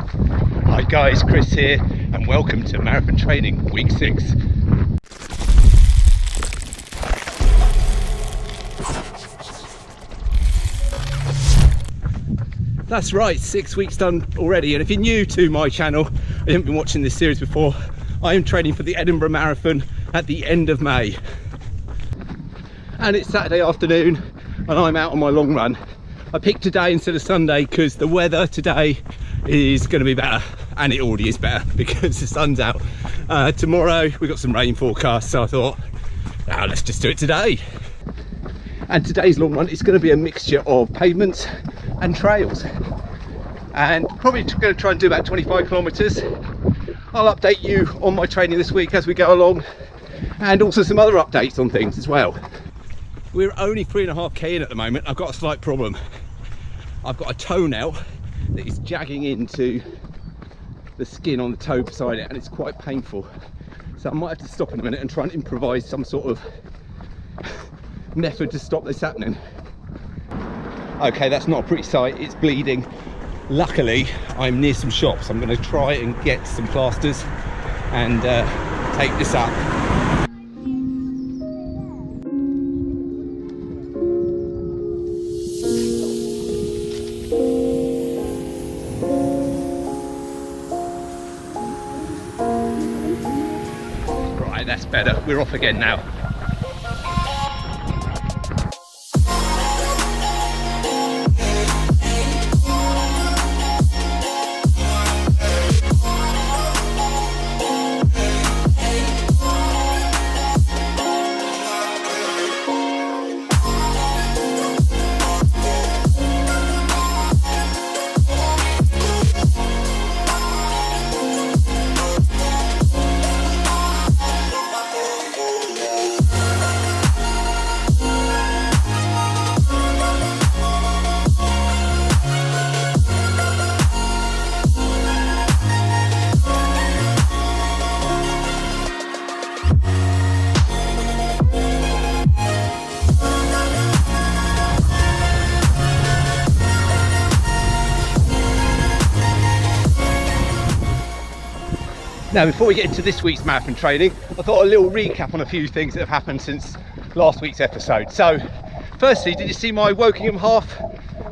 Hi guys, Chris here and welcome to Marathon Training Week 6. That's right, 6 weeks done already, and if you're new to my channel, I haven't been watching this series before, I am training for the Edinburgh Marathon at the end of May. And it's Saturday afternoon and I'm out on my long run. I picked today instead of Sunday because the weather today is going to be better, and it already is better because the sun's out. Tomorrow we've got some rain forecast, so I thought, let's just do it today. And today's long run is going to be a mixture of pavements and trails, and probably going to try and do about 25 kilometers. I'll update you on my training this week as we go along, and also some other updates on things as well. We're only 3.5k in at the moment. I've got a slight problem. I've got a toenail that is jagging into the skin on the toe beside it, and it's quite painful. So I might have to stop in a minute and try and improvise some sort of method to stop this happening. Okay, that's not a pretty sight. It's bleeding. Luckily, I'm near some shops. I'm going to try and get some plasters and tape this up. Right, that's better. We're off again now. Now, before we get into this week's marathon training, I thought a little recap on a few things that have happened since last week's episode. So, firstly, did you see my Wokingham half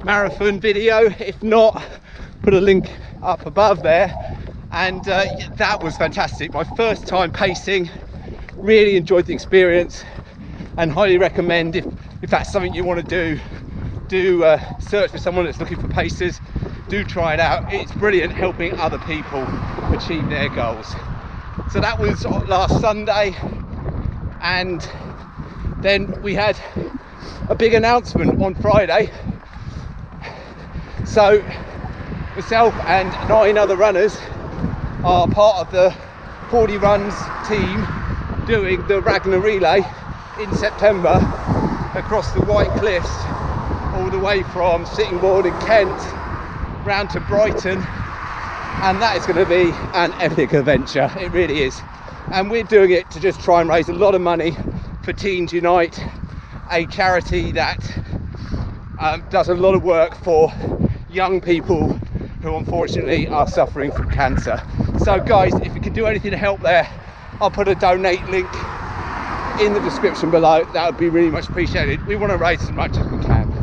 marathon video? If not, put a link up above there. And that was fantastic. My first time pacing, really enjoyed the experience, and highly recommend if that's something you want to do search for someone that's looking for paces. Do try it out. It's brilliant helping other people achieve their goals. So that was last Sunday, and then we had a big announcement on Friday. So myself and 9 other runners are part of the 40 Runs team doing the Ragnar Relay in September across the White Cliffs, all the way from Sittingbourne in Kent round to Brighton, and that is going to be an epic adventure. It really is. And we're doing it to just try and raise a lot of money for Teens Unite, a charity that does a lot of work for young people who unfortunately are suffering from cancer. So guys, if you can do anything to help there, I'll put a donate link in the description below. That would be really much appreciated. We want to raise as much as we can.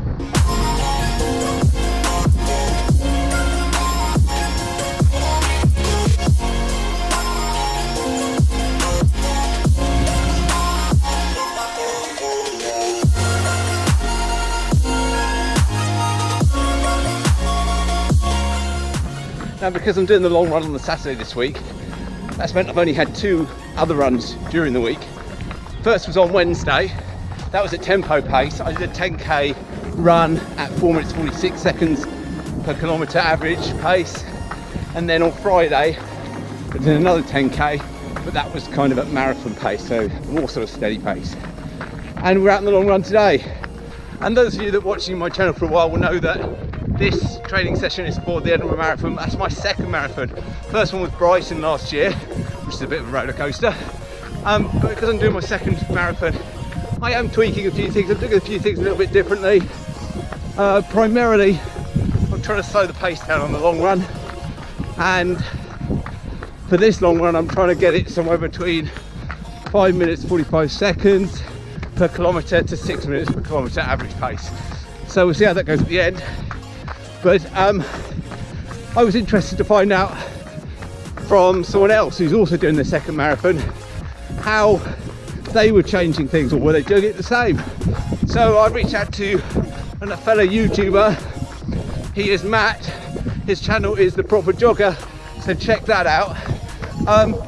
Now, because I'm doing the long run on the Saturday this week, that's meant I've only had 2 other runs during the week. First was on Wednesday. That was at tempo pace. I did a 10k run at 4 minutes 46 seconds per kilometre average pace. And then on Friday, I did another 10k, but that was kind of at marathon pace, so more sort of steady pace. And we're out on the long run today. And those of you that are watching my channel for a while will know that this training session is for the Edinburgh Marathon. That's my second marathon. First one was Brighton last year, which is a bit of a roller coaster. But because I'm doing my second marathon, I am tweaking a few things. I'm doing a few things a little bit differently. Primarily, I'm trying to slow the pace down on the long run, and for this long run I'm trying to get it somewhere between 5 minutes 45 seconds per kilometre to 6 minutes per kilometre average pace. So we'll see how that goes at the end. But I was interested to find out from someone else who's also doing the second marathon how they were changing things, or were they doing it the same. So I reached out to a fellow YouTuber. He is Matt. His channel is The Proper Jogger, so check that out.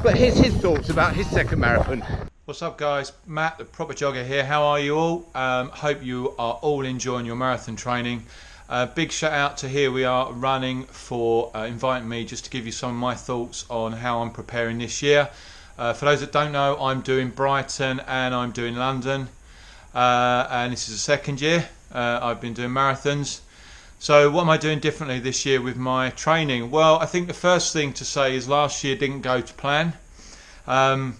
But here's his thoughts about his second marathon. What's up guys, Matt the Proper Jogger here. How are you all? Hope you are all enjoying your marathon training. Big shout out to Here We Are Running for inviting me just to give you some of my thoughts on how I'm preparing this year. For those that don't know, I'm doing Brighton and I'm doing London, and this is the second year I've been doing marathons. So what am I doing differently this year with my training? Well, I think the first thing to say is last year didn't go to plan. I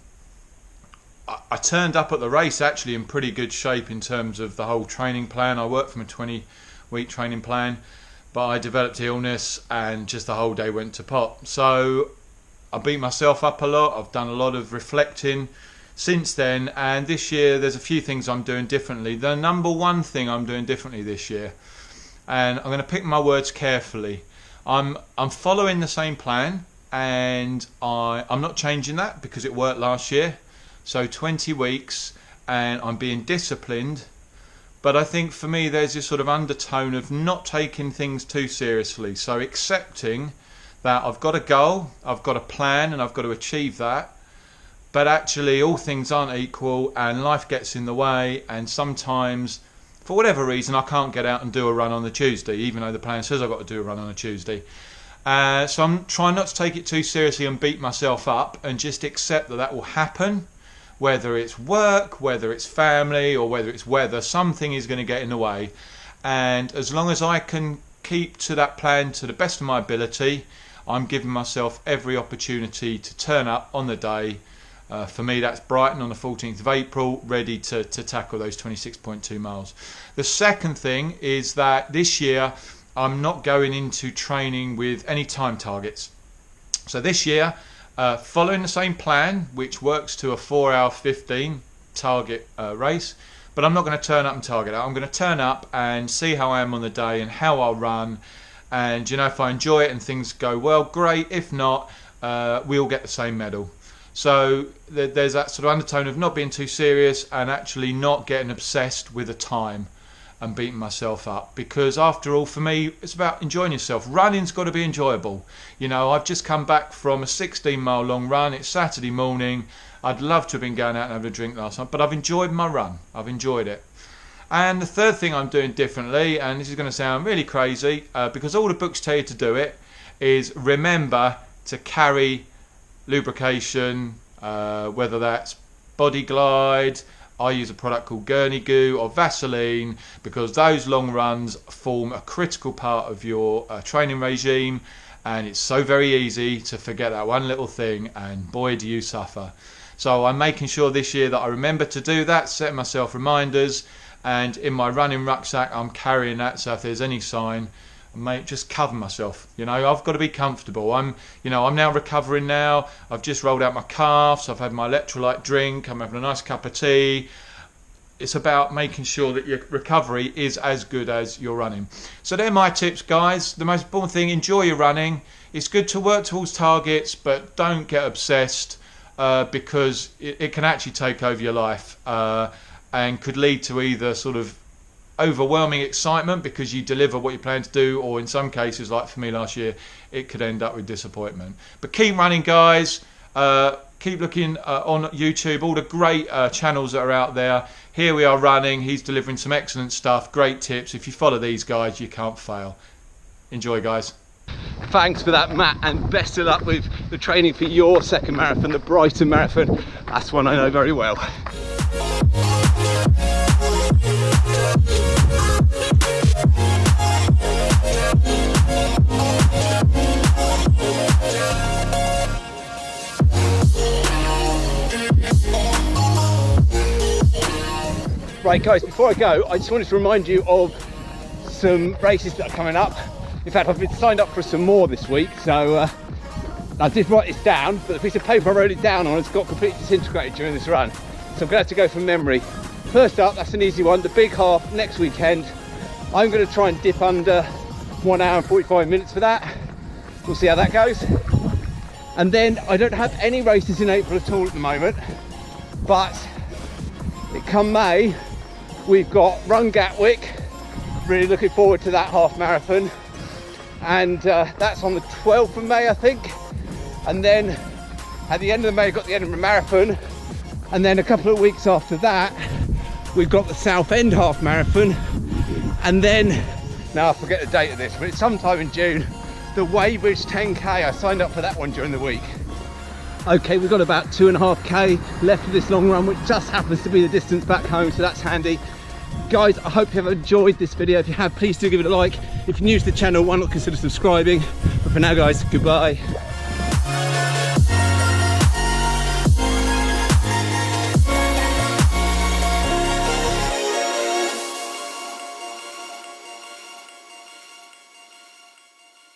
turned up at the race actually in pretty good shape in terms of the whole training plan. I worked from a 20-week training plan, but I developed illness and just the whole day went to pot. So I beat myself up a lot. I've done a lot of reflecting since then, and this year there's a few things I'm doing differently. The number one thing I'm doing differently this year, and I'm going to pick my words carefully, I'm following the same plan, and I'm not changing that because it worked last year. So 20 weeks and I'm being disciplined, but I think for me there's this sort of undertone of not taking things too seriously. So accepting that I've got a goal, I've got a plan, and I've got to achieve that, but actually all things aren't equal and life gets in the way, and sometimes for whatever reason I can't get out and do a run on the Tuesday, even though the plan says I've got to do a run on a Tuesday. So I'm trying not to take it too seriously and beat myself up, and just accept that that will happen. Whether it's work, whether it's family, or whether it's weather, something is going to get in the way. And as long as I can keep to that plan to the best of my ability, I'm giving myself every opportunity to turn up on the day. For me, that's Brighton on the 14th of April, ready to tackle those 26.2 miles. The second thing is that this year, I'm not going into training with any time targets. So this year, following the same plan, which works to a 4 hour 15 target race, but I'm not going to turn up and target out. I'm going to turn up and see how I am on the day and how I'll run, and you know, if I enjoy it and things go well, great. If not, we'll get the same medal. So there's that sort of undertone of not being too serious and actually not getting obsessed with a time and beating myself up, because after all, for me, it's about enjoying yourself. Running's got to be enjoyable. You know, I've just come back from a 16-mile long run. It's Saturday morning. I'd love to have been going out and having a drink last night, but I've enjoyed my run. I've enjoyed it. And the third thing I'm doing differently, and this is going to sound really crazy, because all the books tell you to do it, is remember to carry lubrication, whether that's Body Glide, I use a product called Gurney Goo, or Vaseline, because those long runs form a critical part of your training regime, and it's so very easy to forget that one little thing, and boy do you suffer. So I'm making sure this year that I remember to do that, setting myself reminders, and in my running rucksack I'm carrying that, so if there's any sign, mate, just cover myself. You know, I've got to be comfortable. I'm now recovering now. I've just rolled out my calves. I've had my electrolyte drink. I'm having a nice cup of tea. It's about making sure that your recovery is as good as your running. So they're my tips, guys. The most important thing, enjoy your running. It's good to work towards targets, but don't get obsessed, because it can actually take over your life, and could lead to either sort of overwhelming excitement because you deliver what you plan to do, or in some cases, like for me last year, it could end up with disappointment. But keep running, guys. Keep looking on YouTube, all the great channels that are out there. Here We Are Running, he's delivering some excellent stuff, great tips. If you follow these guys, you can't fail. Enjoy, guys. Thanks for that, Matt, and best of luck with the training for your second marathon, the Brighton Marathon. That's one I know very well. Right guys, before I go, I just wanted to remind you of some races that are coming up. In fact, I've been signed up for some more this week, so I did write this down, but the piece of paper I wrote it down on has got completely disintegrated during this run. So I'm gonna have to go from memory. First up, that's an easy one, the big half next weekend. I'm gonna try and dip under 1 hour and 45 minutes for that. We'll see how that goes. And then I don't have any races in April at all at the moment, but come May, we've got Run Gatwick. Really looking forward to that half marathon. And that's on the 12th of May, I think. And then at the end of May, we've got the Edinburgh Marathon. And then a couple of weeks after that, we've got the Southend half marathon. And then, now I forget the date of this, but it's sometime in June, the Weybridge 10K. I signed up for that one during the week. Okay, we've got about 2.5k left of this long run, which just happens to be the distance back home, so that's handy. Guys, I hope you have enjoyed this video. If you have, please do give it a like. If you're new to the channel, why not consider subscribing? But for now, guys, goodbye.